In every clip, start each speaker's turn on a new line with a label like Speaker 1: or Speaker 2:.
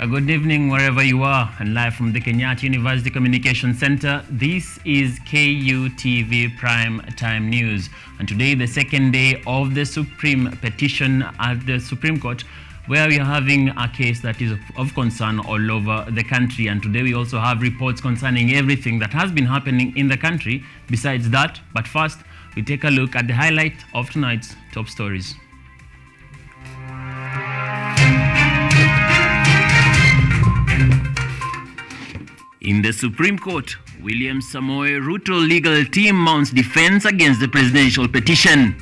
Speaker 1: A good evening wherever you are, and live from the Kenyatta University Communication Center, this is KUTV Prime Time News. And today, the second day of the Supreme petition at the Supreme Court, where we are having a case that is of concern all over the country. And today we also have reports concerning everything that has been happening in the country besides that. But first, we take a look at the highlight of tonight's top stories. In the Supreme Court, William Samoei Ruto legal team mounts defense against the presidential petition.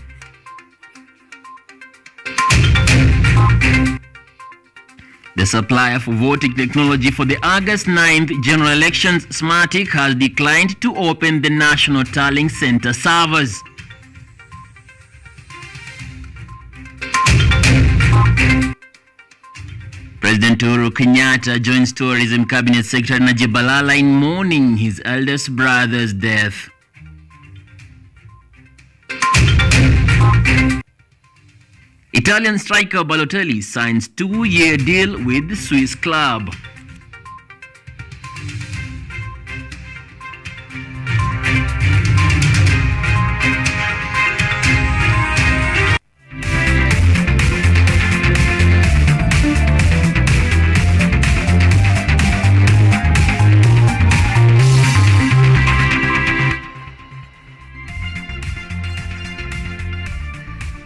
Speaker 1: The supplier for voting technology for the August 9th general elections, Smarttic, has declined to open the National Tallying Center servers. President Uhuru Kenyatta joins Tourism Cabinet Secretary Najib Balala in mourning his eldest brother's death. Italian striker Balotelli signs 2-year deal with the Swiss club.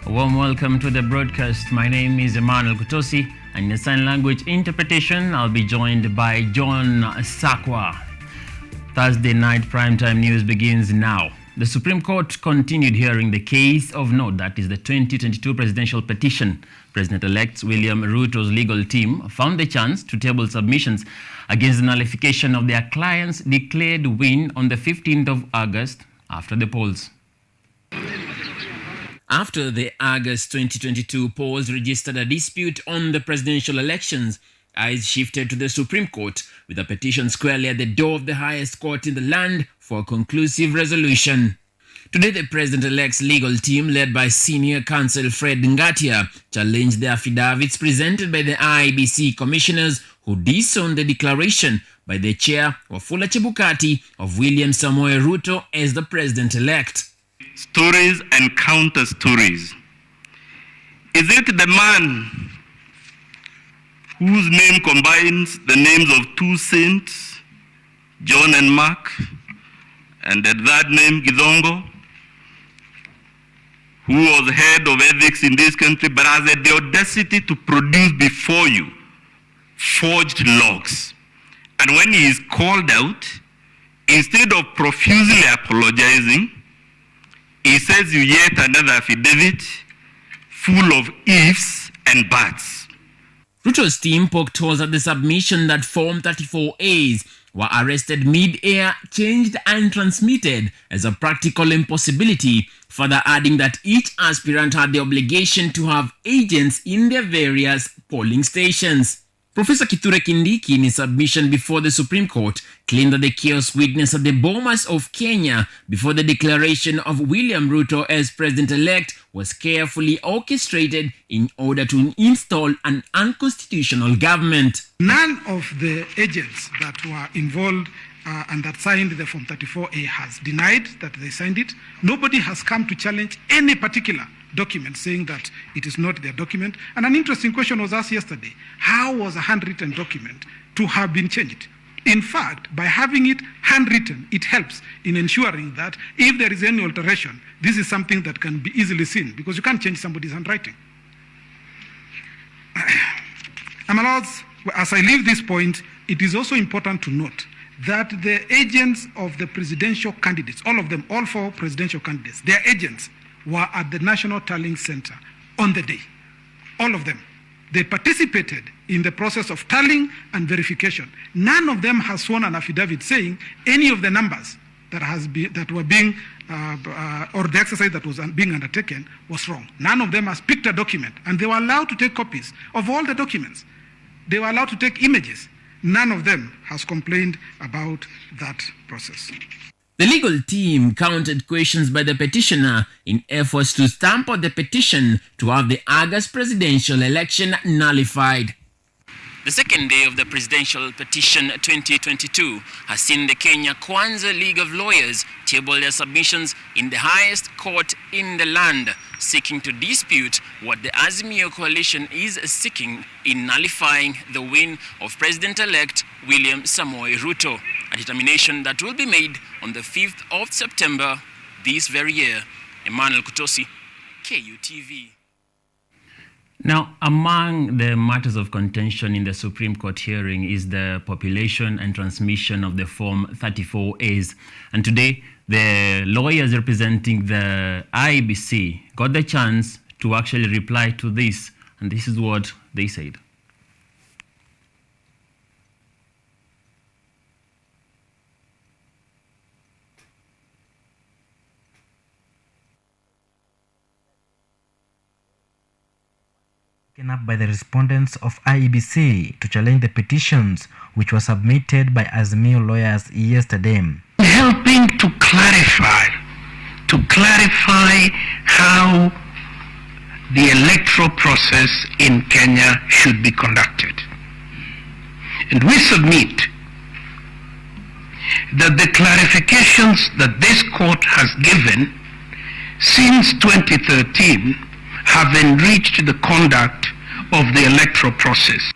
Speaker 1: A warm welcome to the broadcast. My name is Emmanuel Kutosi, and in the sign language interpretation, I'll be joined by John Sakwa. Thursday night primetime news begins now. The Supreme Court continued hearing the case of note, that is the 2022 presidential petition. President-elect William Ruto's legal team found the chance to table submissions against the nullification of their client's declared win on the 15th of August after the polls. After the August 2022 polls registered a dispute on the presidential elections, eyes shifted to the Supreme Court, with a petition squarely at the door of the highest court in the land for a conclusive resolution. Today, the president-elect's legal team, led by senior counsel Fred Ngatia, challenged the affidavits presented by the IEBC commissioners who disowned the declaration by the chair, Wafula Chebukati, of William Samoei Ruto as the president-elect.
Speaker 2: Stories and counter stories. Is it the man whose name combines the names of two saints, John and Mark, and the third name, Githongo, who was head of ethics in this country, but has had the audacity to produce before you forged logs? And when he is called out, instead of profusely apologizing, he says you yet another affidavit full of ifs and buts.
Speaker 1: Ruto's team poked holes at the submission that Form 34As were arrested mid-air, changed and transmitted as a practical impossibility, further adding that each aspirant had the obligation to have agents in their various polling stations. Professor Kithure Kindiki, in his submission before the Supreme Court, claimed that the chaos witnessed at the Bomas of Kenya before the declaration of William Ruto as president-elect was carefully orchestrated in order to install an unconstitutional government.
Speaker 3: None of the agents that were involved and that signed the Form 34A has denied that they signed it. Nobody has come to challenge any particular document saying that it is not their document. And an interesting question was asked yesterday: how was a handwritten document to have been changed? In fact, by having it handwritten, it helps in ensuring that if there is any alteration, this is something that can be easily seen, because you can't change somebody's handwriting. As I leave this point, it is also important to note that the agents of the presidential candidates, all of them, all four presidential candidates, their agents were at the National Tallying Center on the day. All of them. They participated in the process of tallying and verification. None of them has sworn an affidavit saying any of the numbers that were being, or the exercise that was being undertaken was wrong. None of them has picked a document, and they were allowed to take copies of all the documents. They were allowed to take images. None of them has complained about that process.
Speaker 1: The legal team countered questions by the petitioner in efforts to tamper the petition to have the August presidential election nullified. The second day of the Presidential Petition 2022 has seen the Kenya Kwanza League of Lawyers table their submissions in the highest court in the land, seeking to dispute what the Azimio coalition is seeking in nullifying the win of President-elect William Samoei Ruto, a determination that will be made on the 5th of September this very year. Emmanuel Kutosi, KUTV. Now, among the matters of contention in the Supreme Court hearing is the population and transmission of the Form 34As. And today, the lawyers representing the IEBC got the chance to actually reply to this. And this is what they said.
Speaker 4: Taken up by the respondents of IEBC to challenge the petitions which were submitted by Azimio lawyers yesterday.
Speaker 5: Helping to clarify how the electoral process in Kenya should be conducted. And we submit that the clarifications that this court has given since 2013 have enriched the conduct of the electoral process.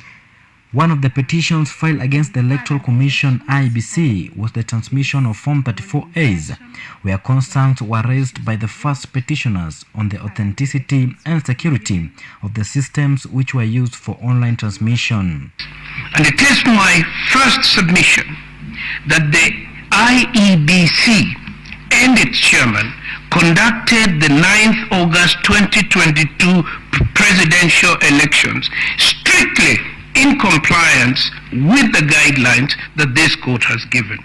Speaker 4: One of the petitions filed against the Electoral Commission IEBC was the transmission of Form 34As, where concerns were raised by the first petitioners on the authenticity and security of the systems which were used for online transmission.
Speaker 5: And it is my first submission that the IEBC and its chairman conducted the 9th August 2022 presidential elections strictly in compliance with the guidelines that this court has given.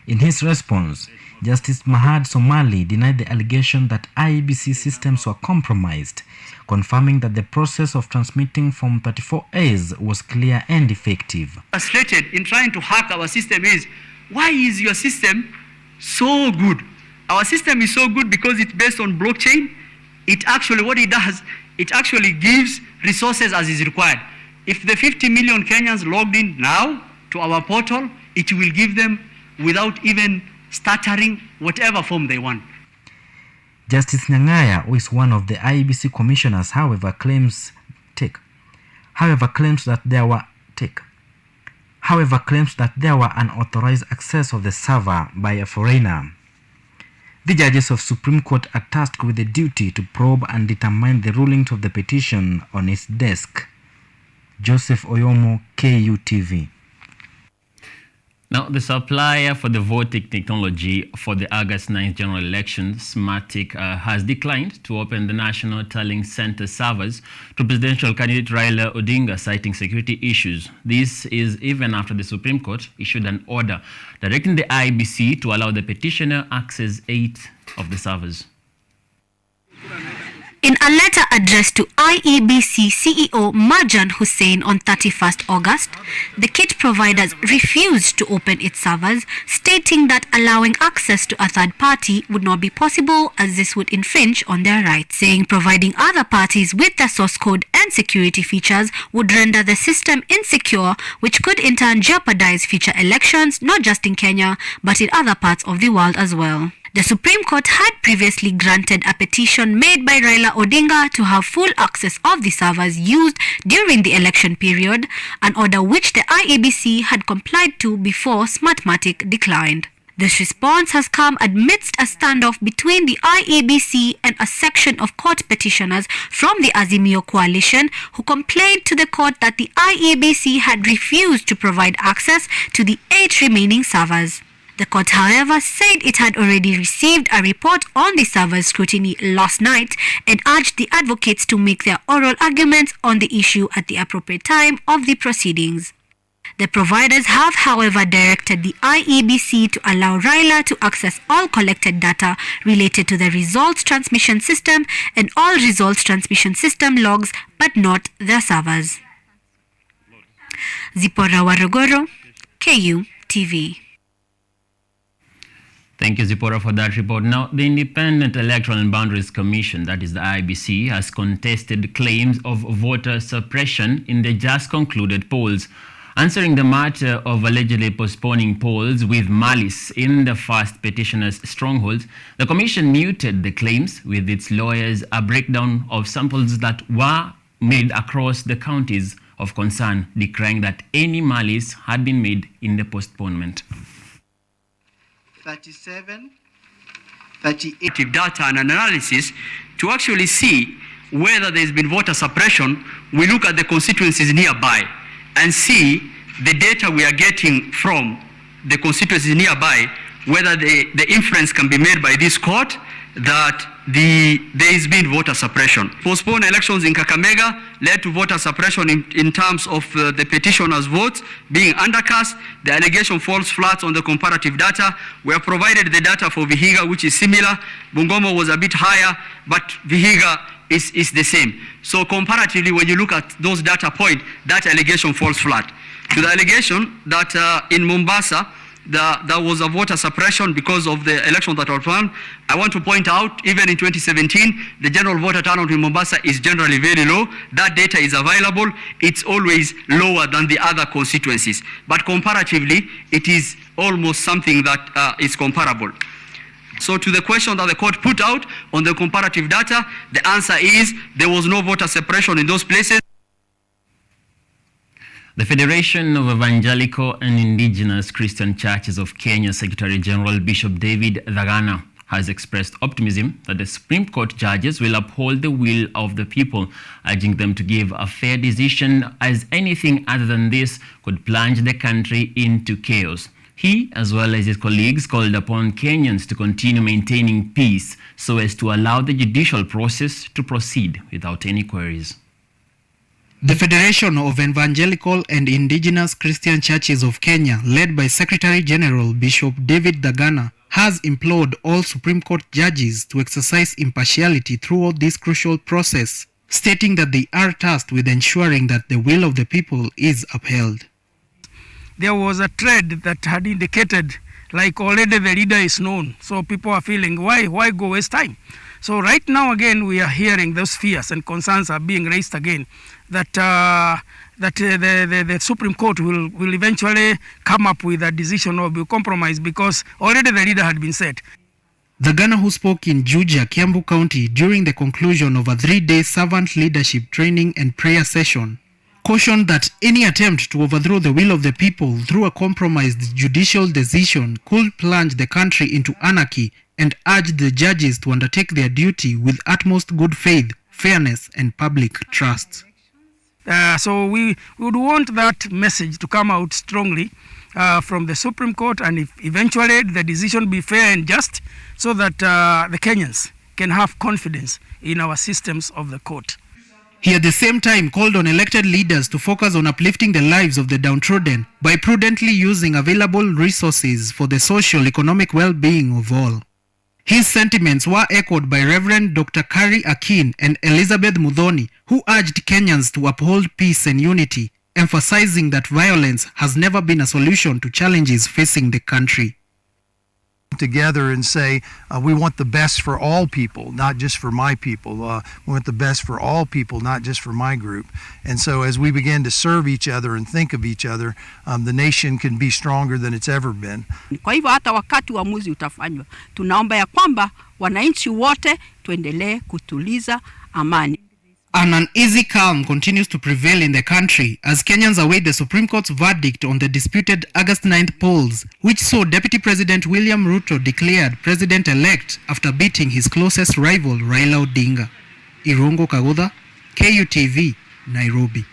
Speaker 4: In his response, Justice Mahad Somali denied the allegation that IEBC systems were compromised, confirming that the process of transmitting Form 34As was clear and effective.
Speaker 6: Frustrated in trying to hack our system is, why is your system so good? Our system is so good because it's based on blockchain. It actually, what it does, it actually gives resources as is required. If the 50 million Kenyans logged in now to our portal, it will give them without even stuttering whatever form they want.
Speaker 4: Justice Nyang'aya, who is one of the IEBC commissioners, however, claims that there were unauthorized access of the server by a foreigner. The judges of Supreme Court are tasked with the duty to probe and determine the rulings of the petition on its desk. Joseph Oyomo, KUTV.
Speaker 1: Now, the supplier for the voting technology for the August 9th general election, Smarttic, has declined to open the National Tallying Center servers to presidential candidate Raila Odinga, citing security issues. This is even after the Supreme Court issued an order directing the IEBC to allow the petitioner access 8 of the servers.
Speaker 7: In a letter addressed to IEBC CEO Marjan Hussein on 31st August, the kit providers refused to open its servers, stating that allowing access to a third party would not be possible as this would infringe on their rights, saying providing other parties with the source code and security features would render the system insecure, which could in turn jeopardize future elections, not just in Kenya, but in other parts of the world as well. The Supreme Court had previously granted a petition made by Raila Odinga to have full access of the servers used during the election period, an order which the IEBC had complied to before Smartmatic declined. This response has come amidst a standoff between the IEBC and a section of court petitioners from the Azimio coalition who complained to the court that the IEBC had refused to provide access to the 8 remaining servers. The court, however, said it had already received a report on the server's scrutiny last night and urged the advocates to make their oral arguments on the issue at the appropriate time of the proceedings. The providers have, however, directed the IEBC to allow Raila to access all collected data related to the results transmission system and all results transmission system logs, but not their servers. Zipporah Warogoro, KUTV.
Speaker 1: Thank you, Zipporah, for that report. Now, the Independent Electoral and Boundaries Commission, that is the IBC, has contested claims of voter suppression in the just concluded polls. Answering the matter of allegedly postponing polls with malice in the first petitioner's strongholds, the commission muted the claims with its lawyers a breakdown of samples that were made across the counties of concern, declaring that any malice had been made in the postponement.
Speaker 6: 37, 38 data and analysis to actually see whether there's been voter suppression. We look at the constituencies nearby and see the data we are getting from the constituencies nearby, whether the inference can be made by this court that there has been voter suppression. Postponed elections in Kakamega led to voter suppression in terms of the petitioners' votes being undercast. The allegation falls flat on the comparative data. We have provided the data for Vihiga, which is similar. Bungoma was a bit higher, but Vihiga is the same. So comparatively, when you look at those data points, that allegation falls flat. To the allegation that in Mombasa, there was a voter suppression because of the election that was won, I want to point out, even in 2017, the general voter turnout in Mombasa is generally very low. That data is available. It's always lower than the other constituencies. But comparatively, it is almost something that is comparable. So to the question that the court put out on the comparative data, the answer is there was no voter suppression in those places.
Speaker 1: The Federation of Evangelical and Indigenous Christian Churches of Kenya Secretary General Bishop David Dhagana has expressed optimism that the Supreme Court judges will uphold the will of the people, urging them to give a fair decision, as anything other than this could plunge the country into chaos. He, as well as his colleagues, called upon Kenyans to continue maintaining peace so as to allow the judicial process to proceed without any queries.
Speaker 8: The Federation of Evangelical and Indigenous Christian Churches of Kenya, led by Secretary General Bishop David Dhagana, has implored all Supreme Court judges to exercise impartiality throughout this crucial process, stating that they are tasked with ensuring that the will of the people is upheld.
Speaker 3: There was a thread that had indicated like already the leader is known, so people are feeling why go waste time. So right now again we are hearing those fears and concerns are being raised again that the Supreme Court will eventually come up with a decision or be compromised because already the leader had been set.
Speaker 8: Dhagana, who spoke in Juja, Kiambu County during the conclusion of a 3-day servant leadership training and prayer session, cautioned that any attempt to overthrow the will of the people through a compromised judicial decision could plunge the country into anarchy, and urged the judges to undertake their duty with utmost good faith, fairness, and public trust.
Speaker 3: So we would want that message to come out strongly from the Supreme Court, and if eventually the decision be fair and just, so that the Kenyans can have confidence in our systems of the court.
Speaker 8: He at the same time called on elected leaders to focus on uplifting the lives of the downtrodden by prudently using available resources for the social economic well-being of all. His sentiments were echoed by Reverend Dr. Kari Akin and Elizabeth Mudhoni, who urged Kenyans to uphold peace and unity, emphasizing that violence has never been a solution to challenges facing the country.
Speaker 9: Together and say we want the best for all people, not just for my people. We want the best for all people, not just for my group. And so as we begin to serve each other and think of each other, the nation can be stronger than it's ever been.
Speaker 10: Kwa hivyo hata wakati uamuzi utafanywa, tunaomba ya kwamba wananchi wote tuendelee kutuliza amani.
Speaker 8: An uneasy calm continues to prevail in the country as Kenyans await the Supreme Court's verdict on the disputed August 9th polls, which saw Deputy President William Ruto declared president-elect after beating his closest rival Raila Odinga. Irungu Kaguda, KUTV, Nairobi.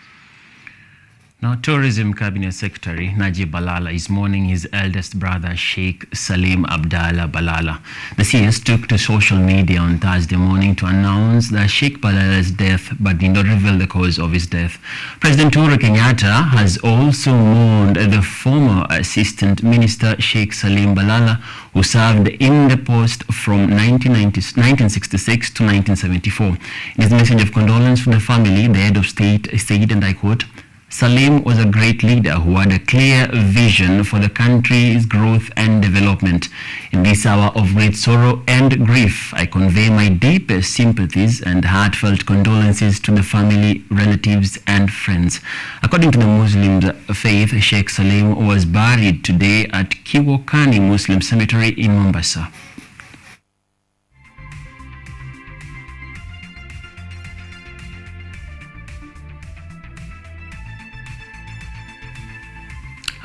Speaker 1: Now, Tourism Cabinet Secretary Najib Balala is mourning his eldest brother, Sheikh Salim Abdallah Balala. The CS took to social media on Thursday morning to announce that Sheikh Balala's death, but did not reveal the cause of his death. President Uhuru Kenyatta has also mourned the former Assistant Minister Sheikh Salim Balala, who served in the post from 1966 to 1974. In his message of condolence to the family, the head of state said, and I quote, Salim was a great leader who had a clear vision for the country's growth and development. In this hour of great sorrow and grief, I convey my deepest sympathies and heartfelt condolences to the family, relatives, and friends. According to the Muslim faith, Sheikh Salim was buried today at Kiwokani Muslim Cemetery in Mombasa.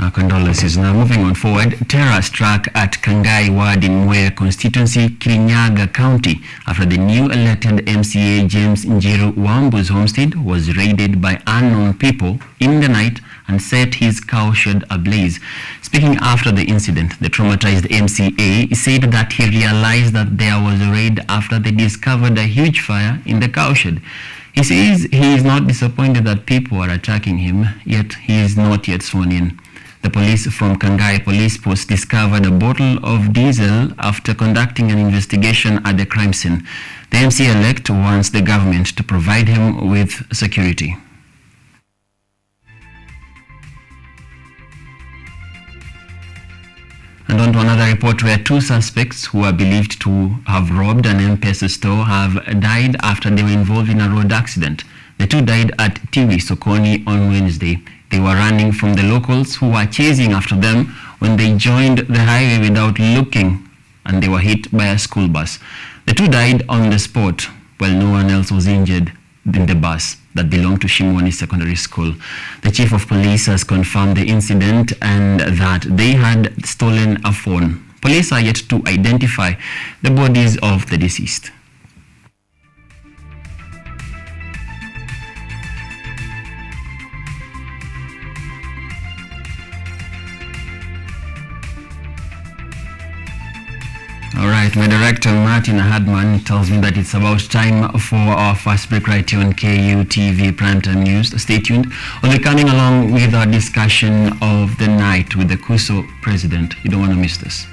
Speaker 1: Our condolences. Now moving on forward, terror struck at Kangai Ward in Mwea constituency, Kirinyaga County, after the new elected MCA James Njiru Wambu's homestead was raided by unknown people in the night and set his cowshed ablaze. Speaking after the incident, the traumatized MCA said that he realized that there was a raid after they discovered a huge fire in the cowshed. He says he is not disappointed that people are attacking him, yet he is not yet sworn in. The police from Kangai Police Post discovered a bottle of diesel after conducting an investigation at the crime scene. The MC-elect wants the government to provide him with security. And on to another report where two suspects who are believed to have robbed an M-Pesa store have died after they were involved in a road accident. The two died at Tiwi Sokoni on Wednesday. They were running from the locals who were chasing after them when they joined the highway without looking, and they were hit by a school bus. The two died on the spot, while no one else was injured in the bus that belonged to Shimoni Secondary School. The chief of police has confirmed the incident and that they had stolen a phone. Police are yet to identify the bodies of the deceased. All right, my director Martin Hadman tells me that it's about time for our first break right here on KU TV Primetime News. Stay tuned. We'll be coming along with our discussion of the night with the KUSO president. You don't want to miss this.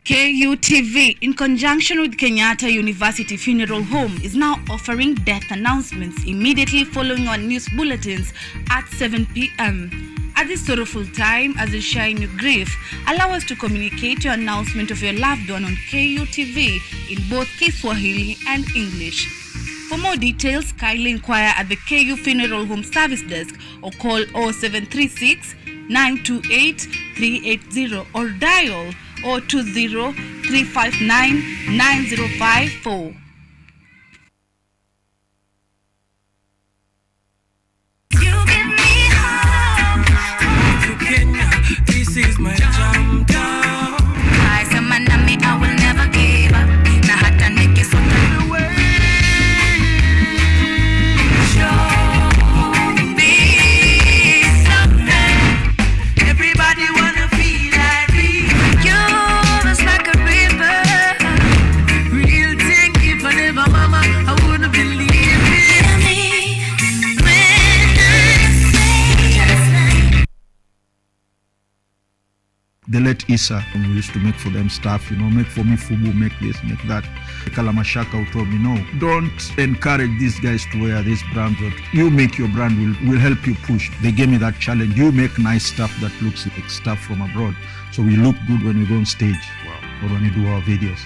Speaker 11: KUTV, in conjunction with Kenyatta University Funeral Home, is now offering death announcements immediately following our news bulletins at 7 p.m. At this sorrowful time, as you share in your grief, allow us to communicate your announcement of your loved one on KUTV in both Kiswahili and English. For more details, kindly inquire at the KU Funeral Home Service Desk or call 0736 928 380 or dial 020-359-9054.
Speaker 12: You give me hope. To Kenya, this is my jam down. I said, Manami, I will never give up. Na hata neke sota away. Show me something. Everybody wanna feel like me.
Speaker 13: The late Issa, we used to make for them stuff, make for me fubu, make this, make that. Kalamashaka who told me, no, don't encourage these guys to wear these brands. You make your brand, will help you push. They gave me that challenge. You make nice stuff that looks like stuff from abroad. So we look good when we go on stage or when we do our videos.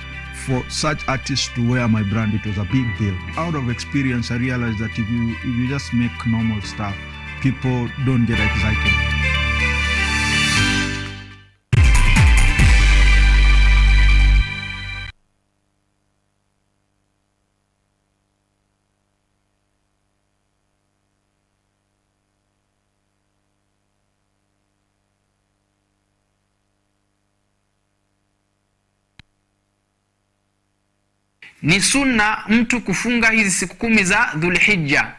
Speaker 13: For such artists to wear my brand, it was a big deal. Out of experience, I realized that if you just make normal stuff, people don't get excited.
Speaker 14: Ni sunna mtu kufunga hizi siku 10 za Dhulhijja.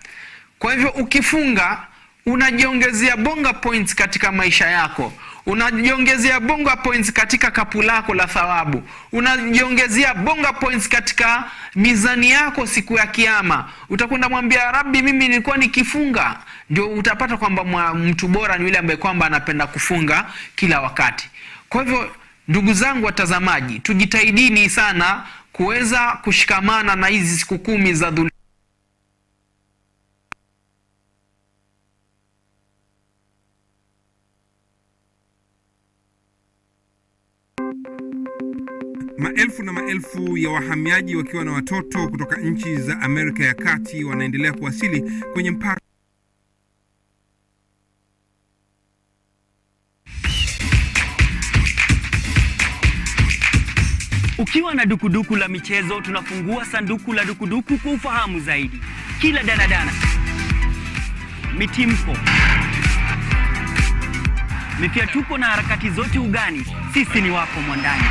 Speaker 14: Kwa hivyo ukifunga unajiongezea bonga points katika maisha yako. unajiongezea bonga points katika kapu lako la thawabu, unajiongezea bonga points katika mizani yako siku ya kiyama. Utakwenda mwambia Rabbi, mimi nilikuwa nikifunga. Ndio utapata kwamba mtu bora ni yule ambaye kwamba anapenda kufunga kila wakati. Kwa hivyo ndugu zangu watazamaji, tujitahidini sana kuweza kushikamana na hizi siku 10 za Dhul.
Speaker 15: Maelfu na maelfu ya wahamiaji wakiwa na watoto kutoka nchi za Amerika ya Kati wanaendelea kuwasili kwenye mpaka.
Speaker 6: Ukiwa na dukuduku la michezo, tunafungua sanduku la dukuduku kwa ufahamu zaidi. Kila danadana, mitimpo, mifiatuko na harakati zote ugani, sisi ni wako mwandani.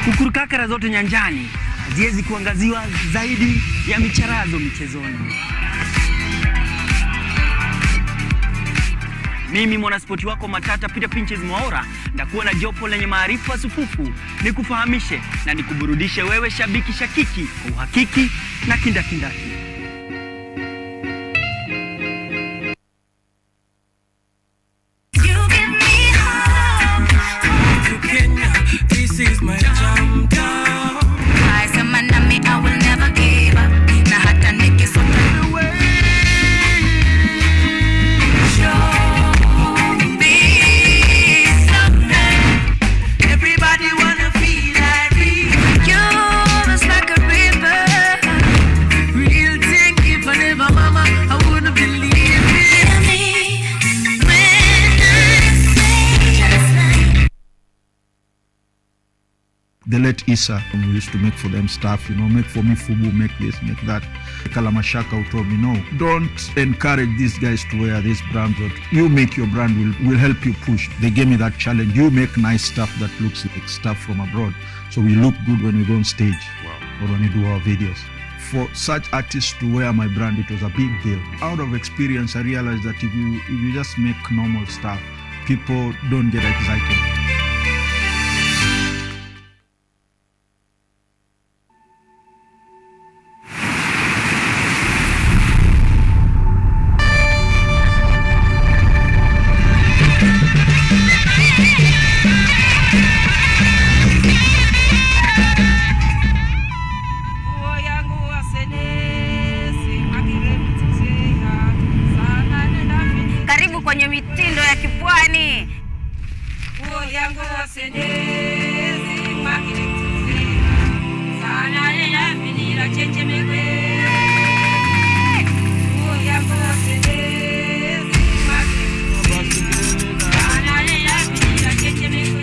Speaker 6: Kukurukakara zote nyanjani, haziwezi kuangaziwa zaidi ya micharazo michezoni. Mimi mwanaspoti wako matata Peter Pinches Mwaora, ndakuwa na jopo lenye maarifa sufufu, nikufahamishe na nikuburudishe wewe shabiki shakiki kwa uhakiki na kindakindaki.
Speaker 12: This is my jam down. I said man nami I will never give up. Na hata nikisota away. Show me something. Everybody wanna feel like me. You're just like a river. Real thing, if I never mama, I wouldn't believe it. Hear me when I say just like
Speaker 13: The late Issa, we used to make for them stuff, make for me fubu, make this, make that. Kalamashaka told me, no, don't encourage these guys to wear these brands. You make your brand, will help you push. They gave me that challenge. You make nice stuff that looks like stuff from abroad. So we look good when we go on stage or when we do our videos. For such artists to wear my brand, it was a big deal. Out of experience, I realized that if you just make normal stuff, people don't get excited.
Speaker 11: Karibu kwenye mitindo ya kipwani.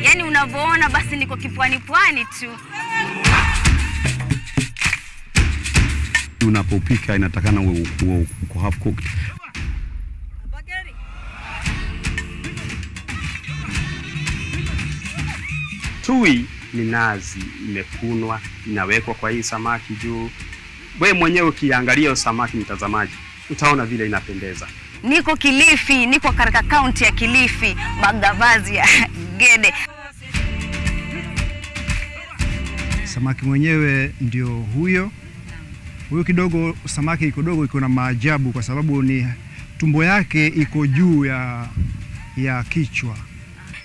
Speaker 11: Yaani unavyoona basi niko kipwani pwani tu.
Speaker 16: Unapopika inatakana uko half cooked.
Speaker 17: Tui ni nazi imekunwa, inawekwa kwa hii samaki juu. Wewe mwenyewe ukiangalia samaki, mtazamaji, utaona vile inapendeza.
Speaker 11: Niko Kilifi, niko katika kaunti ya Kilifi, Magavazi ya Gede.
Speaker 18: Samaki mwenyewe ndio huyo kidogo. Samaki kidogo iko na maajabu kwa sababu ni tumbo yake iko juu ya kichwa.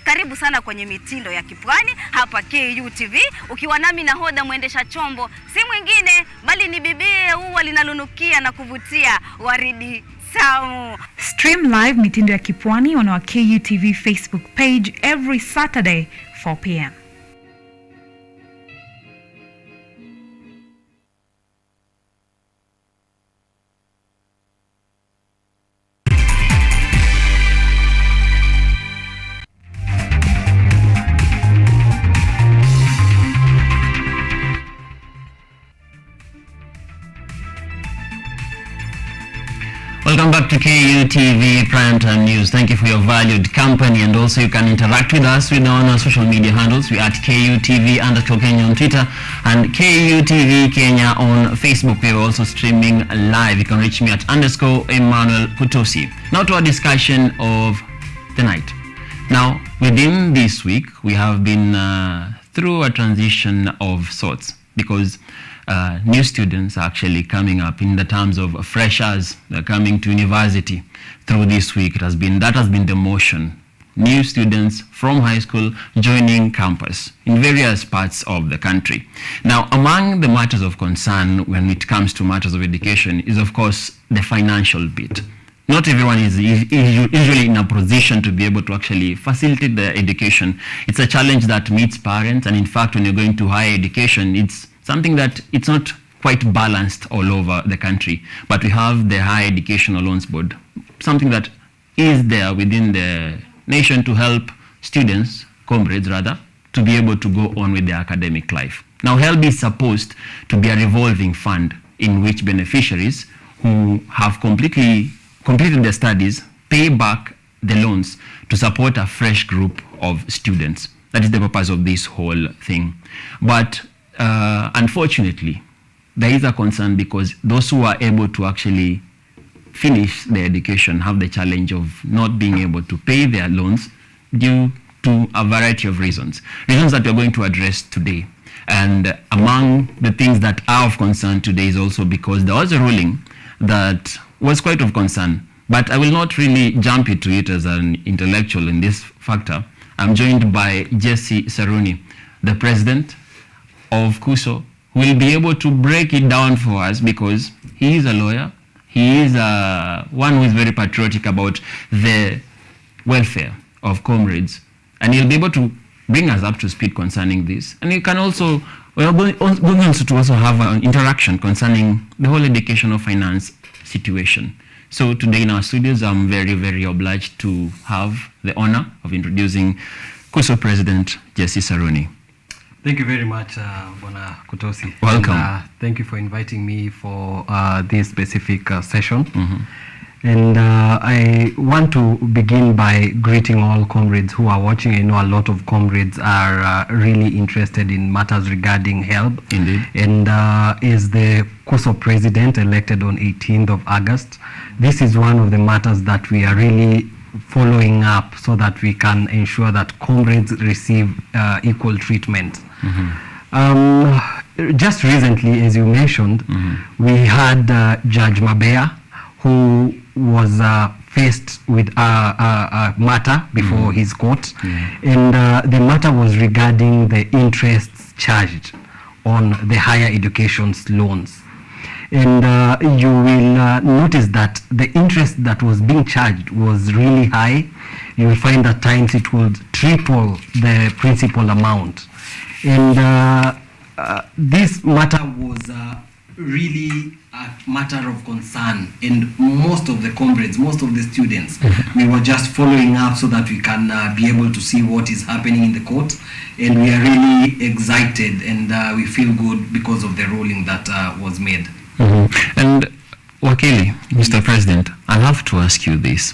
Speaker 11: Karibu sana kwenye mitindo ya kipwani hapa KUTV, ukiwa nami nahodha mwendesha chombo, si mwingine bali ni bibie huwa linalonukia na kuvutia, Waridi Samu.
Speaker 19: Stream live mitindo ya kipwani on our KUTV Facebook page every Saturday 4 p.m.
Speaker 1: Welcome back to KUTV Primetime News. Thank you for your valued company, and also you can interact with us with our social media handles. We are at KUTV_Kenya on Twitter and KUTV Kenya on Facebook. We are also streaming live. You can reach me at _Emmanuel Kutosi. Now to our discussion of the night. Now, within this week, we have been through a transition of sorts because new students are actually coming up in the terms of freshers coming to university through this week. That has been the motion. New students from high school joining campus in various parts of the country. Now, among the matters of concern when it comes to matters of education is, of course, the financial bit. Not everyone is usually in a position to be able to actually facilitate the education. It's a challenge that meets parents, and in fact, when you're going to higher education, it's something that it's not quite balanced all over the country. But we have the Higher Educational Loans Board, something that is there within the nation to help students, comrades rather, to be able to go on with their academic life. Now, HELB is supposed to be a revolving fund in which beneficiaries who have completed their studies pay back the loans to support a fresh group of students. That is the purpose of this whole thing. But unfortunately, there is a concern because those who are able to actually finish their education have the challenge of not being able to pay their loans due to a variety of reasons that we're going to address today. And among the things that are of concern today is also because there was a ruling that was quite of concern, but I will not really jump into it as an intellectual in this factor. I'm joined by Jesse Saruni, the president of KUSO, who will be able to break it down for us because he is a lawyer. He is one who is very patriotic about the welfare of comrades, and he'll be able to bring us up to speed concerning this. And he can also, we're going to also have an interaction concerning the whole educational finance situation. So today in our studios, I'm very, very obliged to have the honor of introducing KUSO President Jesse Saruni.
Speaker 20: Thank you very much, Bwana Kutosi.
Speaker 1: Welcome.
Speaker 20: And, thank you for inviting me for this specific session. And I want to begin by greeting all comrades who are watching. I know a lot of comrades are really interested in matters regarding HELB.
Speaker 1: Indeed.
Speaker 20: And as the KUSO president elected on 18th of August, this is one of the matters that we are really following up so that we can ensure that comrades receive equal treatment. Just recently, as you mentioned, we had Judge Mabea, who was faced with a matter before his court, and the matter was regarding the interests charged on the higher education's loans. And you will notice that the interest that was being charged was really high. You will find at times it would triple the principal amount. And this matter was really a matter of concern, and most of the comrades, most of the students, we were just following up so that we can be able to see what is happening in the court, and we are really excited and we feel good because of the ruling that was made.
Speaker 1: And Wakili, Mr. President, I'll have to ask you this.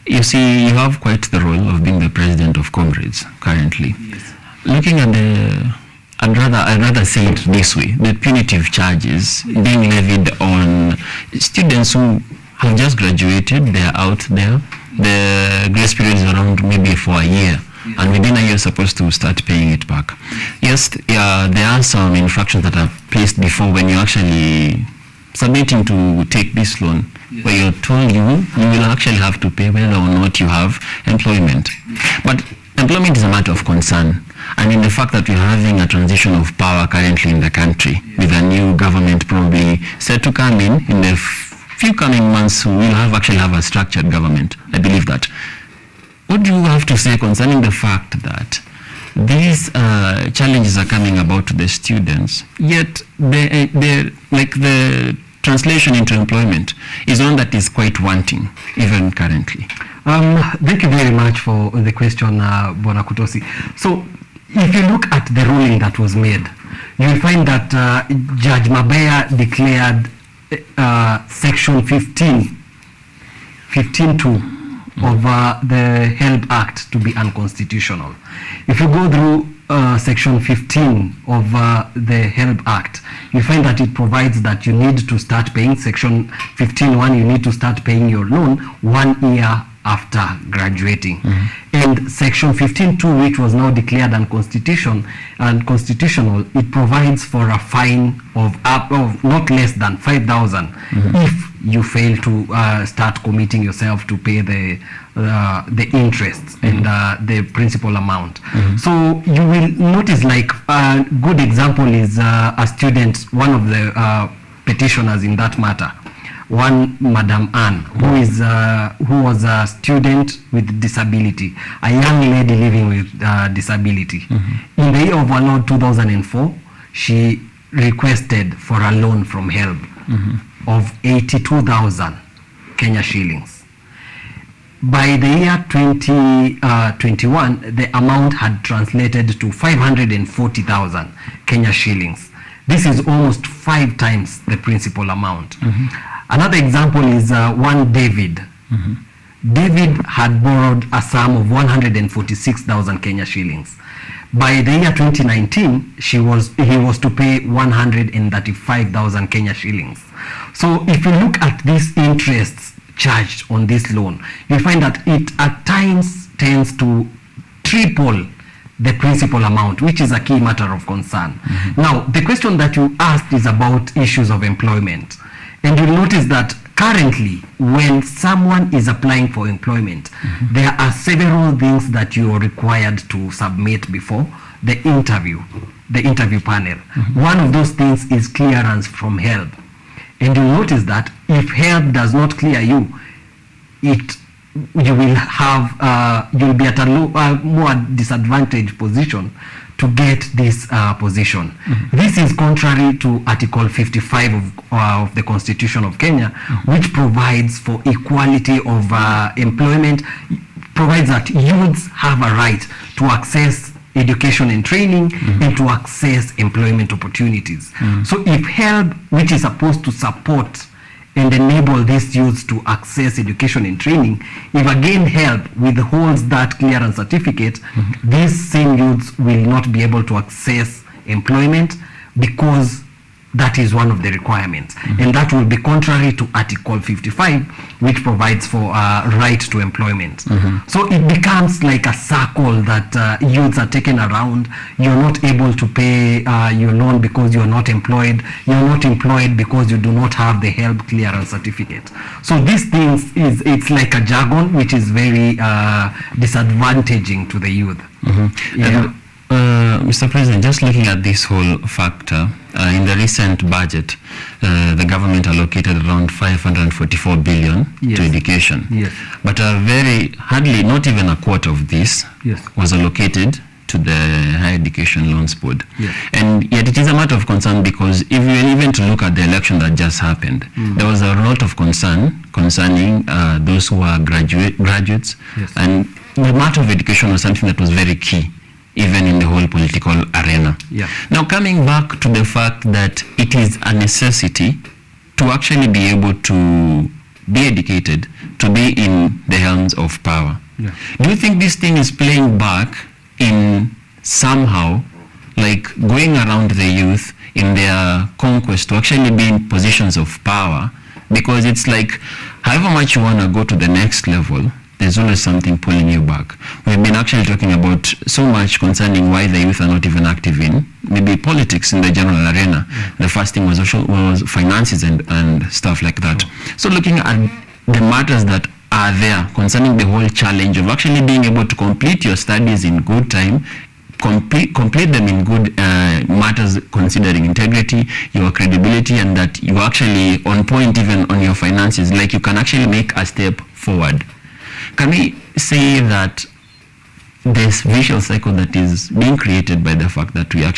Speaker 1: You see, you have quite the role of being the president of comrades currently.
Speaker 20: Yes.
Speaker 1: Looking at I'd rather say it this way, the punitive charges being levied on students who have just graduated, they're out there, the grace period is around maybe for a year, and within a year you're supposed to start paying it back. Yes, there are some infractions that are placed before when you're actually submitting to take this loan, where you're told you will actually have to pay whether or not you have employment. But employment is a matter of concern, and in the fact that we're having a transition of power currently in the country, with a new government probably set to come in the few coming months, we will actually have a structured government. I believe that. What do you have to say concerning the fact that these challenges are coming about to the students, yet the translation into employment is one that is quite wanting, even currently?
Speaker 20: Thank you very much for the question, Bwana Kutosi. So, if you look at the ruling that was made, you will find that Judge Mabea declared Section 15.2 of the HELB Act to be unconstitutional. If you go through Section 15 of the HELB Act, you find that it provides that you need to start paying. Section 15.1, you need to start paying your loan 1 year after graduating. And Section 15(2), which was now declared unconstitutional, it provides for a fine of not less than 5,000 if you fail to start committing yourself to pay the interests and the principal amount. So you will notice, like a good example is a student, one of the petitioners in that matter, one Madam Anne, who was a student with disability, a young lady living with disability. In the year of our Lord 2004, she requested for a loan from HELB of 82,000 Kenya shillings. By the year 2021, the amount had translated to 540,000 Kenya shillings. This is almost 5 times the principal amount. Another example is one David. David had borrowed a sum of 146,000 Kenya shillings. By the year 2019, he was to pay 135,000 Kenya shillings. So if you look at these interests charged on this loan, you find that it at times tends to triple the principal amount, which is a key matter of concern. Now, the question that you asked is about issues of employment. And you'll notice that currently, when someone is applying for employment, there are several things that you are required to submit before the interview panel. One of those things is clearance from HELB. And you'll notice that if HELB does not clear you, you'll be at a more disadvantaged position to get this position. This is contrary to Article 55 of the Constitution of Kenya, which provides for equality of employment, provides that youths have a right to access education and training and to access employment opportunities. So if HELB, which is supposed to support and enable these youths to access education and training, if again HELB withholds that clearance certificate, these same youths will not be able to access employment because that is one of the requirements. And that will be contrary to Article 55, which provides for a right to employment. So it becomes like a circle that youths are taken around. You're not able to pay your loan because you're not employed. You're not employed because you do not have the HELB clearance certificate. So these things, it's like a jargon which is very disadvantaging to the youth.
Speaker 21: Mr. President, just looking at this whole factor, in the recent budget, the government allocated around 544 billion to education. But hardly, not even a quarter of this was allocated to the Higher Education Loans Board. And yet it is a matter of concern because even to look at the election that just happened, there was a lot of concern concerning those who are graduates. And the matter of education was something that was very key, even in the whole political arena. Now, coming back to the fact that it is a necessity to actually be able to be educated, to be in the helms of power. Do you think this thing is playing back in somehow, like going around the youth in their conquest to actually be in positions of power? Because it's like, however much you want to go to the next level, there's always something pulling you back. We've been actually talking about so much concerning why the youth are not even active in maybe politics in the general arena. The first thing was finances and stuff like that. So looking at the matters that are there concerning the whole challenge of actually being able to complete your studies in good time, complete them in good matters considering integrity, your credibility, and that you're actually on point even on your finances, like you can actually make a step forward. Can we say that this vicious cycle that is being created by the fact that you are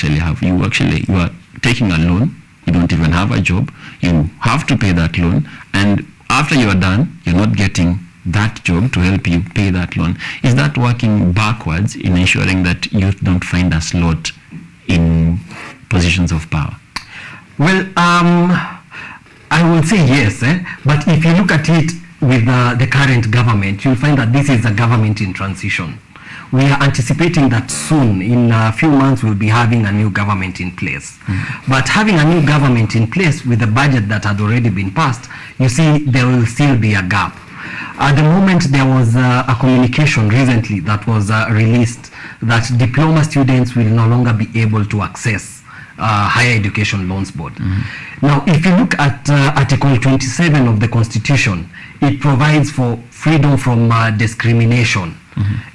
Speaker 21: taking a loan, you don't even have a job, you have to pay that loan, and after you are done, you're not getting that job to help you pay that loan. Is that working backwards in ensuring that youth don't find a slot in positions of power?
Speaker 20: Well, I will say yes, but if you look at it with the current government, you'll find that this is a government in transition. We are anticipating that soon, in a few months, we'll be having a new government in place. But having a new government in place with the budget that had already been passed, you see, there will still be a gap. At the moment, there was a communication recently that was released that diploma students will no longer be able to access Higher Education Loans Board. Now, if you look at Article 27 of the Constitution, it provides for freedom from discrimination.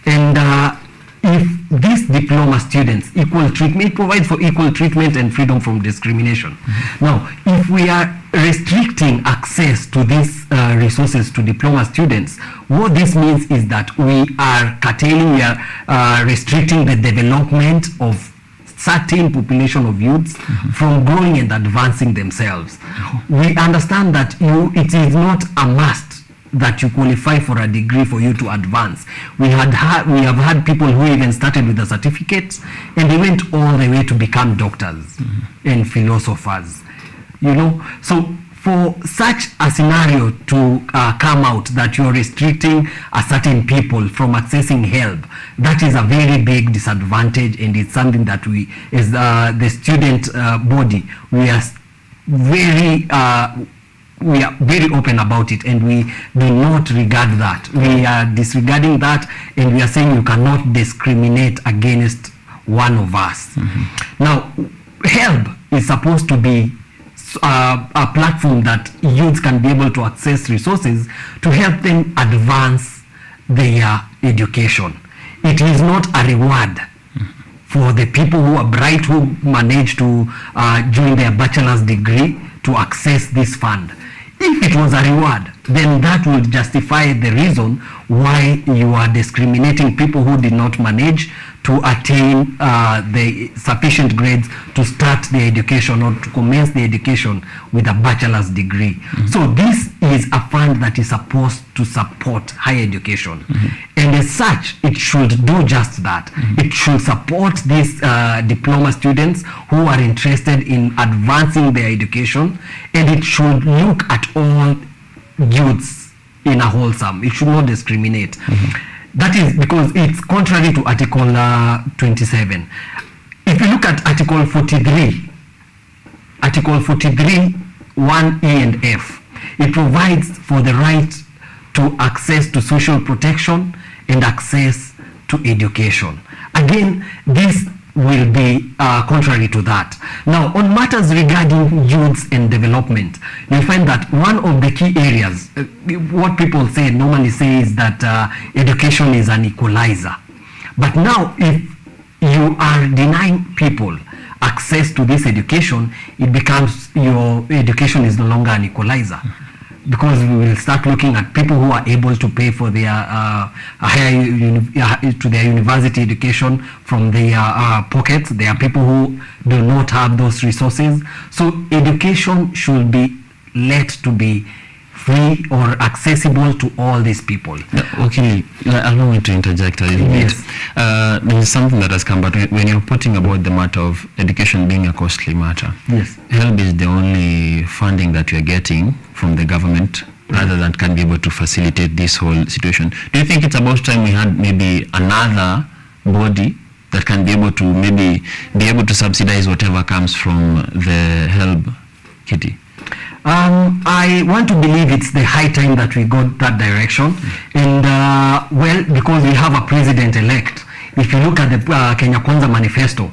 Speaker 20: And if these diploma students, equal treatment, it provides for equal treatment and freedom from discrimination. Now, if we are restricting access to these resources to diploma students, what this means is that we are curtailing, we are restricting the development of certain population of youths from growing and advancing themselves. We understand that it is not a must that you qualify for a degree for you to advance. We have had people who even started with a certificate and they went all the way to become doctors and philosophers. You know, so for such a scenario to come out that you're restricting a certain people from accessing help, that is a very big disadvantage, and it's something that we, as the student body, we are very open about it, and we do not regard that. We are disregarding that, and we are saying you cannot discriminate against one of us. Now, help is supposed to be a platform that youths can be able to access resources to help them advance their education. It is not a reward for the people who are bright, who manage to join their bachelor's degree to access this fund. If it was a reward, then that would justify the reason why you are discriminating people who did not manage to attain the sufficient grades to start their education or to commence the education with a bachelor's degree. So this is a fund that is supposed to support higher education. And as such, it should do just that. It should support these diploma students who are interested in advancing their education, and it should look at all youths in a wholesome. It should not discriminate. That is because it's contrary to Article 27. If you look at Article 43, 1E and F, it provides for the right to access to social protection and access to education. Again, this will be contrary to that. Now, on matters regarding youths and development, you'll find that one of the key areas, what people normally say is that education is an equalizer. But now, if you are denying people access to this education, it becomes your education is no longer an equalizer. Because we will start looking at people who are able to pay for their to their university education from their pockets. There are people who do not have those resources. So education should be let to be free or accessible to all these people.
Speaker 21: Okay, allow me to interject a little bit. There is something that has come, but when you're putting about the matter of education being a costly matter, HELB is the only funding that you're getting from the government rather than can be able to facilitate this whole situation. Do you think it's about time we had maybe another body that can be able to subsidize whatever comes from the HELB kitty?
Speaker 20: I want to believe it's the high time that we got that direction, and well, because we have a president-elect. If you look at the Kenya Kwanza manifesto,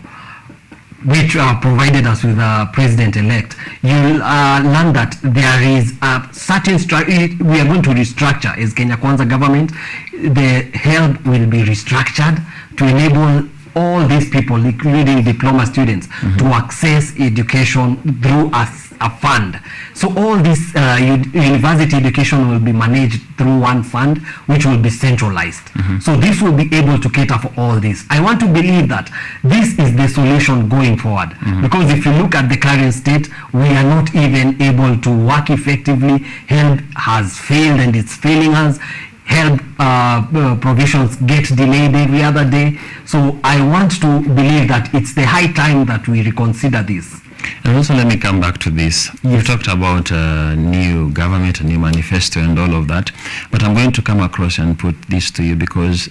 Speaker 20: which provided us with a president-elect, you'll learn that there is a certain we are going to restructure as Kenya Kwanza government. The HELB will be restructured to enable all these people, including diploma students, to access education through a fund. So all this university education will be managed through one fund, which will be centralized. So this will be able to cater for all this. I want to believe that this is the solution going forward, because if you look at the current state, we are not even able to work effectively. HELB has failed and it's failing us. HELB provisions get delayed every other day. So I want to believe that it's the high time that we reconsider this.
Speaker 21: And also let me come back to this. You've talked about new government, a new manifesto and all of that, but I'm going to come across and put this to you because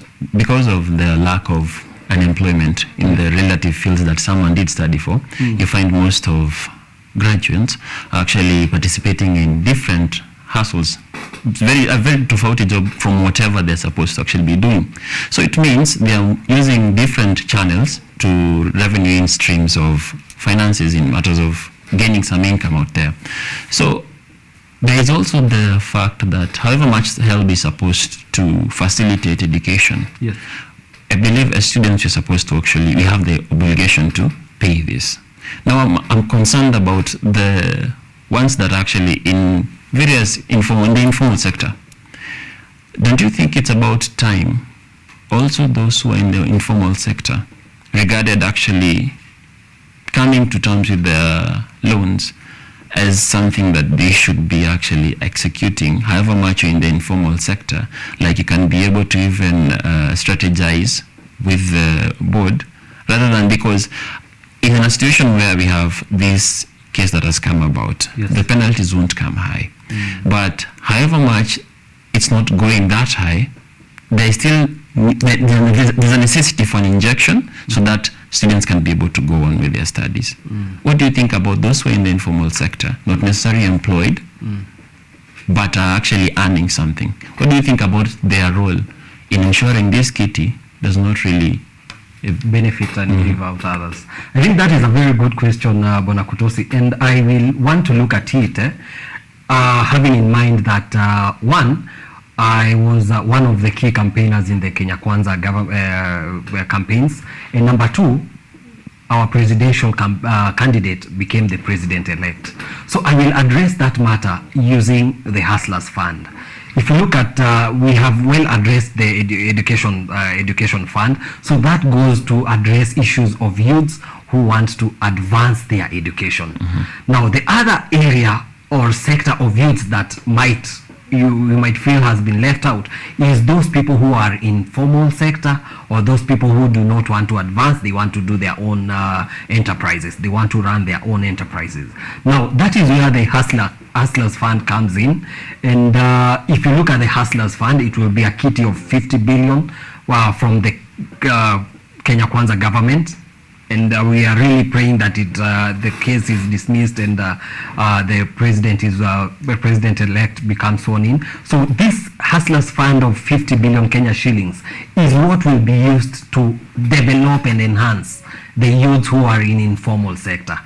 Speaker 21: of the lack of unemployment in the relative fields that someone did study for, you find most of graduates actually participating in different hustles. It's a very tofauti job from whatever they're supposed to actually be doing. So it means they are using different channels to revenue in streams of finances in matters of gaining some income out there. So there is also the fact that however much HELB is supposed to facilitate education,
Speaker 20: Yes.
Speaker 21: I believe as students we have the obligation to pay this. Now I'm concerned about the ones that are actually in various in the informal sector. Don't you think it's about time also those who are in the informal sector regarded actually coming to terms with their loans as something that they should be actually executing, however much you're in the informal sector, like you can be able to even strategize with the board, rather than, because in a situation where we have this case that has come about,
Speaker 20: Yes.
Speaker 21: the penalties won't come high. But however much it's not going that high, there's still there's a necessity for an injection so that students can be able to go on with their studies. What do you think about those who are in the informal sector, not necessarily employed, but are actually earning something? What do you think about their role in ensuring this kitty does not really
Speaker 20: benefit and give out others? I think that is a very good question, Bonakutosi, and I will want to look at it having in mind that one, I was one of the key campaigners in the Kenya Kwanza campaigns, and number two, our presidential candidate became the president-elect. So I will address that matter using the Hustlers Fund. If you look at, we have well addressed the education fund, so that goes to address issues of youths who want to advance their education. Now, the other area or sector of youths that you might feel has been left out is those people who are in formal sector, or those people who do not want to advance, they want to do their own enterprises, they want to run their own enterprises. Now that is where the Hustlers Fund comes in, and if you look at the Hustlers Fund, it will be a kitty of 50 billion from the Kenya Kwanza government. And we are really praying that the case is dismissed and the president-elect becomes sworn in. So this Hustlers Fund of 50 billion Kenya shillings is what will be used to develop and enhance the youths who are in informal sector.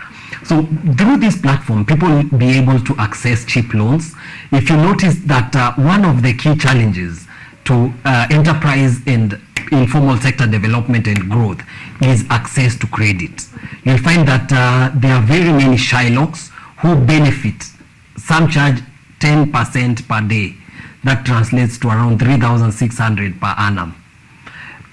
Speaker 20: So through this platform, people will be able to access cheap loans. If you notice that one of the key challenges to enterprise and informal sector development and growth is access to credit. You'll find that there are very many Shylocks who benefit. Some charge 10% per day. That translates to around 3,600 per annum.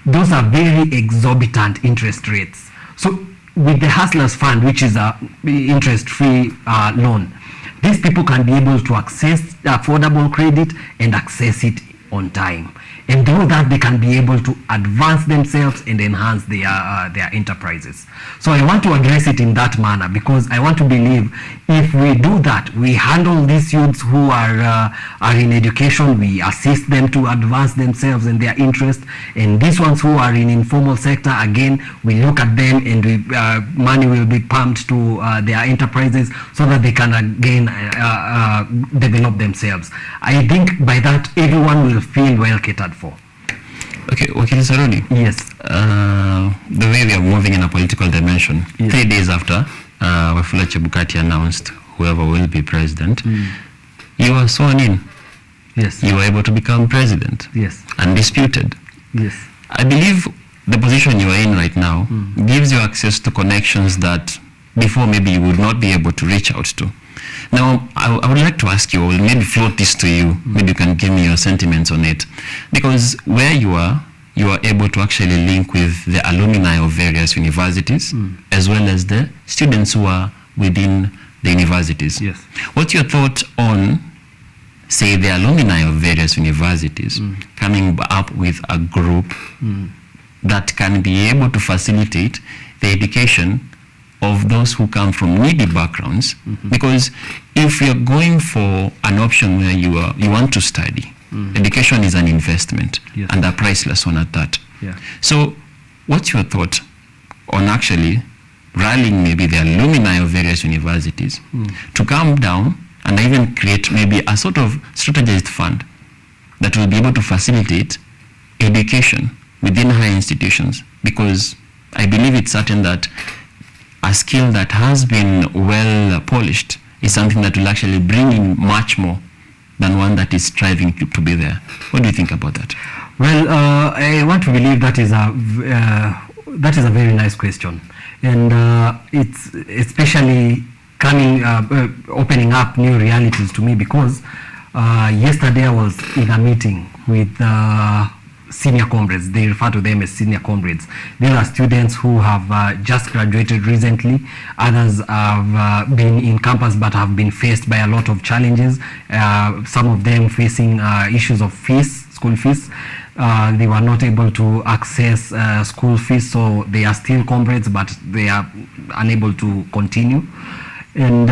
Speaker 20: Those are very exorbitant interest rates. So with the Hustlers Fund, which is a interest-free loan, these people can be able to access affordable credit and access it on time. And through that, they can be able to advance themselves and enhance their enterprises. So I want to address it in that manner, because I want to believe if we do that, we handle these youths who are in education, we assist them to advance themselves and their interest, and these ones who are in informal sector, again, we look at them and money will be pumped to their enterprises so that they can again develop themselves. I think by that, everyone will feel well catered for.
Speaker 21: Okay, Wakili Saruni.
Speaker 20: Yes.
Speaker 21: The way we are moving in a political dimension, 3 days after Wafula Chebukati announced whoever will be president, you were sworn in.
Speaker 20: Yes.
Speaker 21: You were able to become president.
Speaker 20: Yes.
Speaker 21: Undisputed.
Speaker 20: Yes.
Speaker 21: I believe the position you are in right now gives you access to connections that before maybe you would not be able to reach out to. Now, I would like to ask you, or maybe float this to you, maybe you can give me your sentiments on it. Because where you are able to actually link with the alumni of various universities, as well as the students who are within the universities.
Speaker 20: Yes.
Speaker 21: What's your thought on, say, the alumni of various universities coming up with a group that can be able to facilitate the education of those who come from needy backgrounds? Because if you're going for an option where you want to study, education is an investment, and a priceless one at that.
Speaker 20: Yeah.
Speaker 21: So what's your thought on actually rallying maybe the alumni of various universities to come down and even create maybe a sort of strategized fund that will be able to facilitate education within higher institutions, because I believe it's certain that a skill that has been well polished is something that will actually bring in much more than one that is striving to be there. What do you think about that?
Speaker 20: Well, I want to believe that is a very nice question, and it's especially opening up new realities to me, because yesterday I was in a meeting with senior comrades. They refer to them as senior comrades. There are students who have just graduated recently. Others have been in campus but have been faced by a lot of challenges. Some of them facing issues of school fees. They were not able to access school fees, so they are still comrades, but they are unable to continue. And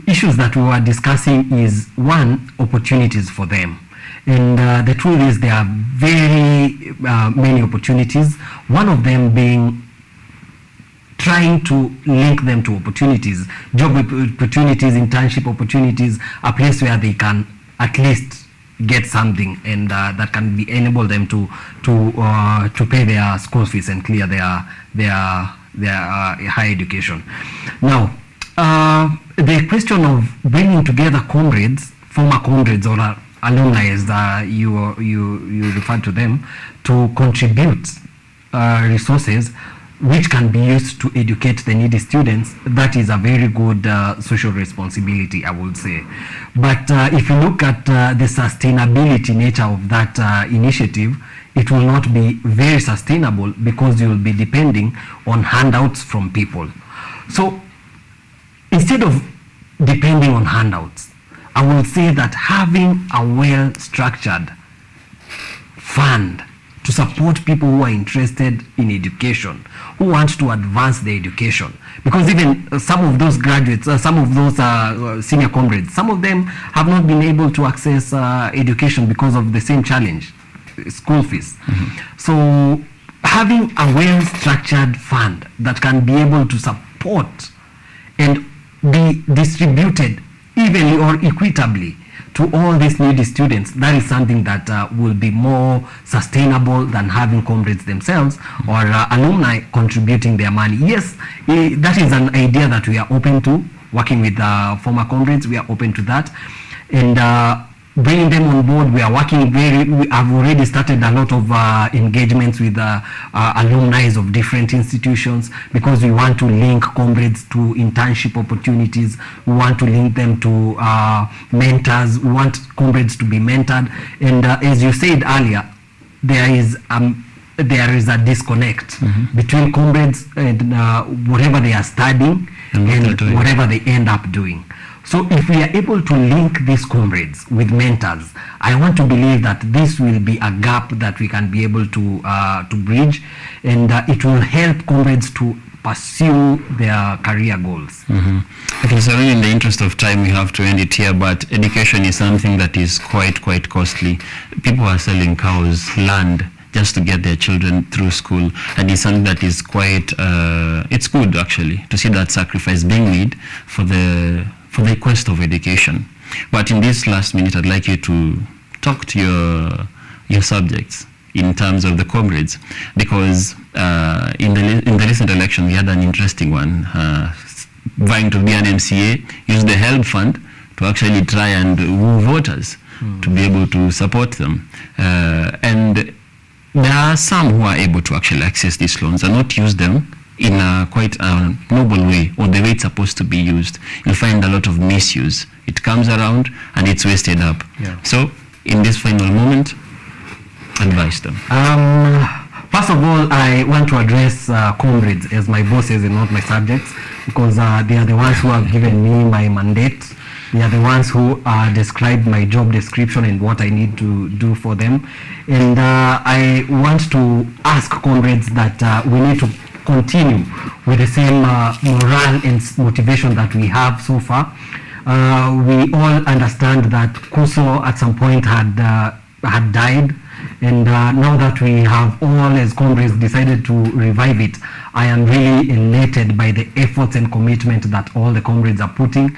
Speaker 20: issues that we were discussing is, one, opportunities for them. And the truth is there are very many opportunities, one of them being trying to link them to opportunities, job opportunities, internship opportunities, a place where they can at least get something, and that can enable them to pay their school fees and clear their higher education. Now, the question of bringing together comrades, former comrades or alumni, as you refer to them, to contribute resources which can be used to educate the needy students, that is a very good social responsibility, I would say. But if you look at the sustainability nature of that initiative, it will not be very sustainable, because you will be depending on handouts from people. So instead of depending on handouts, I will say that having a well-structured fund to support people who are interested in education, who want to advance their education, because even some of those graduates, some of those senior comrades, some of them have not been able to access education because of the same challenge, school fees. So having a well-structured fund that can be able to support and be distributed evenly or equitably to all these needy students, that is something that will be more sustainable than having comrades themselves or alumni contributing their money. Yes, that is an idea that we are open to. Working with former comrades, we are open to that, and bringing them on board. We are working we have already started a lot of engagements with alumni of different institutions, because we want to link comrades to internship opportunities. We want to link them to mentors. We want comrades to be mentored. And as you said earlier, there is a disconnect between comrades and whatever they are studying and whatever they end up doing. So if we are able to link these comrades with mentors, I want to believe that this will be a gap that we can be able to bridge, and it will help comrades to pursue their career goals.
Speaker 21: Okay, so really in the interest of time, we have to end it here, but education is something that is quite costly. People are selling cows, land, just to get their children through school, and it's something that is quite, it's good actually to see that sacrifice being made for the quest of education. But in this last minute, I'd like you to talk to your subjects in terms of the comrades, because in the recent election we had an interesting one, vying to be an MCA, use the HELB fund to actually try and woo voters to be able to support them, and there are some who are able to actually access these loans and not use them in a quite noble way, or the way it's supposed to be used. You'll find a lot of misuse. It comes around and it's wasted up. So in this final moment, advise them.
Speaker 20: First of all, I want to address comrades as my bosses and not my subjects, because they are the ones who have given me my mandate. They are the ones who described my job description and what I need to do for them. And I want to ask comrades that we need to continue with the same morale and motivation that we have so far. We all understand that Kuso at some point had died, And now that we have all as comrades decided to revive it, I am really elated by the efforts and commitment that all the comrades are putting.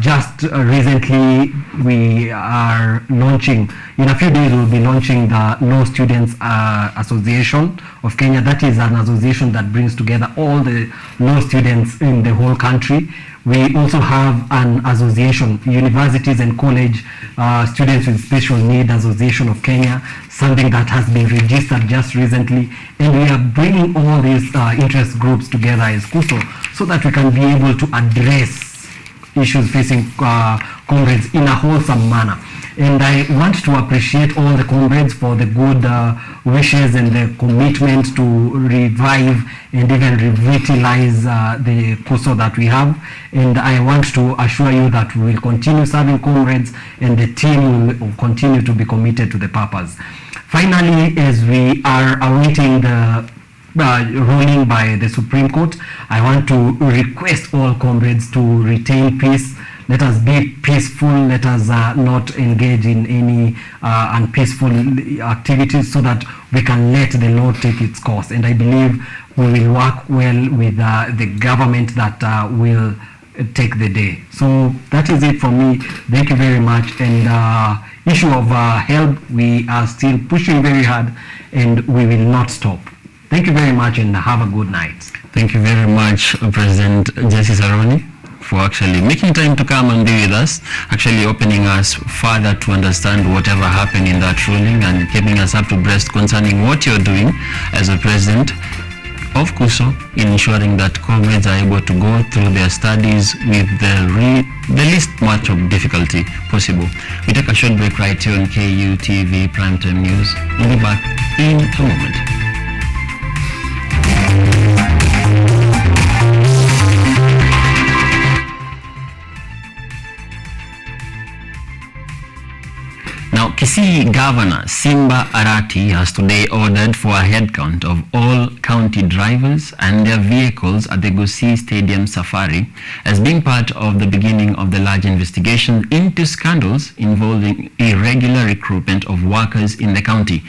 Speaker 20: Just recently, we are launching, in a few days we'll be launching the Law Students Association of Kenya. That is an association that brings together all the law students in the whole country. We also have an association, Universities and College Students with Special Need Association of Kenya, something that has been registered just recently. And we are bringing all these interest groups together as KUSO so that we can be able to address issues facing comrades in a wholesome manner. And I want to appreciate all the comrades for the good wishes and the commitment to revive and even revitalize the KUSO that we have. And I want to assure you that we will continue serving comrades and the team will continue to be committed to the purpose. Finally, as we are awaiting the ruling by the Supreme Court, I want to request all comrades to retain peace. Let us be peaceful. Let us not engage in any unpeaceful activities so that we can let the law take its course. And I believe we will work well with the government that will take the day. So that is it from me. Thank you very much. And issue of help, we are still pushing very hard and we will not stop. Thank you very much and have a good night.
Speaker 21: Thank you very much, President Jesse Saroni, for actually making time to come and be with us, actually opening us further to understand whatever happened in that ruling and keeping us up to breast concerning what you're doing as a president of KUSO in ensuring that comrades are able to go through their studies with the least much of difficulty possible. We take a short break right here on KUTV Primetime News. We'll be back in a moment. Now, Kisii Governor Simba Arati has today ordered for a headcount of all county drivers and their vehicles at the Gusii Stadium Safari as being part of the beginning of the large investigation into scandals involving irregular recruitment of workers in the county.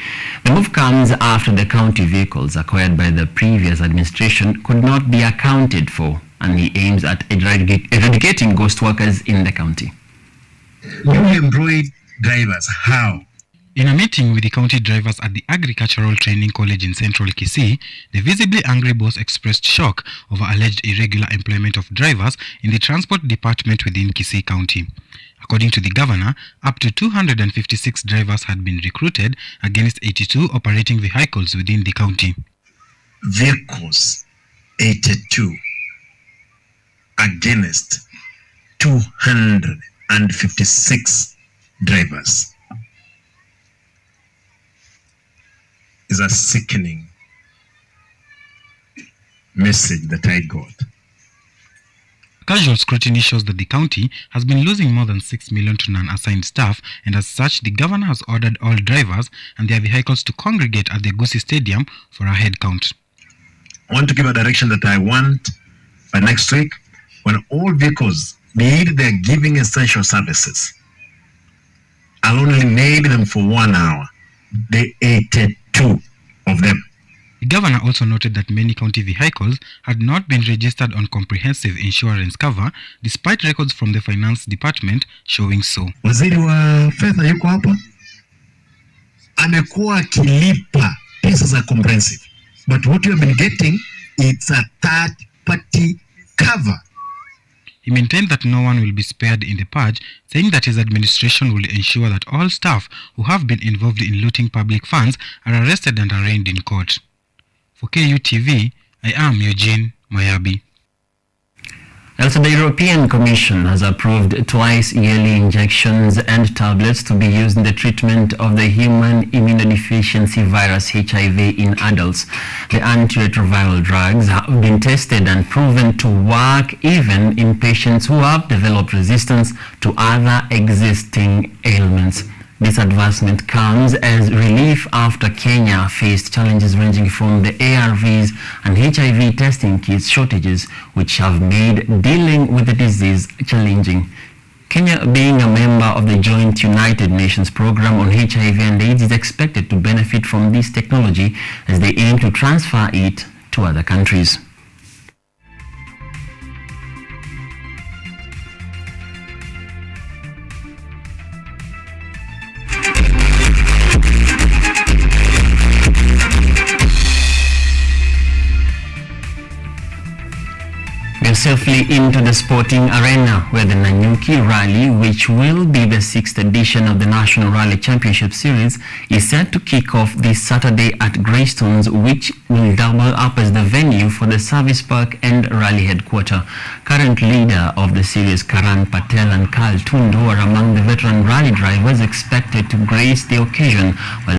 Speaker 21: The move comes after the county vehicles acquired by the previous administration could not be accounted for, and he aims at eradicating ghost workers in the county.
Speaker 2: We employ drivers. How?
Speaker 22: In a meeting with the county drivers at the Agricultural Training College in Central Kisii, the visibly angry boss expressed shock over alleged irregular employment of drivers in the transport department within Kisii County. According to the governor, up to 256 drivers had been recruited against 82 operating vehicles within the county.
Speaker 2: Vehicles 82 against 256 drivers is a sickening message that I got.
Speaker 22: Casual scrutiny shows that the county has been losing more than 6 million to non-assigned staff, and as such, the governor has ordered all drivers and their vehicles to congregate at the Gusii Stadium for a head count.
Speaker 2: I want to give a direction that I want by next week, when all vehicles need their giving essential services, I'll only need them for 1 hour, the 82 of them.
Speaker 22: The governor also noted that many county vehicles had not been registered on comprehensive insurance cover, despite records from the finance department showing so.
Speaker 2: Waziri wa fedha yuko hapa, amekuwa akilipa pesa za comprehensive, but what you have been getting, it's a third-party cover.
Speaker 22: He maintained that no one will be spared in the purge, saying that his administration will ensure that all staff who have been involved in looting public funds are arrested and arraigned in court. For KUTV, I am Eugene Mayabi.
Speaker 21: Also, the European Commission has approved twice yearly injections and tablets to be used in the treatment of the human immunodeficiency virus HIV in adults. The antiretroviral drugs have been tested and proven to work even in patients who have developed resistance to other existing ailments. This advancement comes as relief after Kenya faced challenges ranging from the ARVs and HIV testing kits shortages, which have made dealing with the disease challenging. Kenya, being a member of the joint United Nations program on HIV and AIDS, is expected to benefit from this technology as they aim to transfer it to other countries. We're safely into the sporting arena where the Nanyuki Rally, which will be the 6th edition of the National Rally Championship Series, is set to kick off this Saturday at Greystones, which will double up as the venue for the service park and rally headquarters. Current leader of the series, Karan Patel and Carl Tundo, are among the veteran rally drivers expected to grace the occasion, while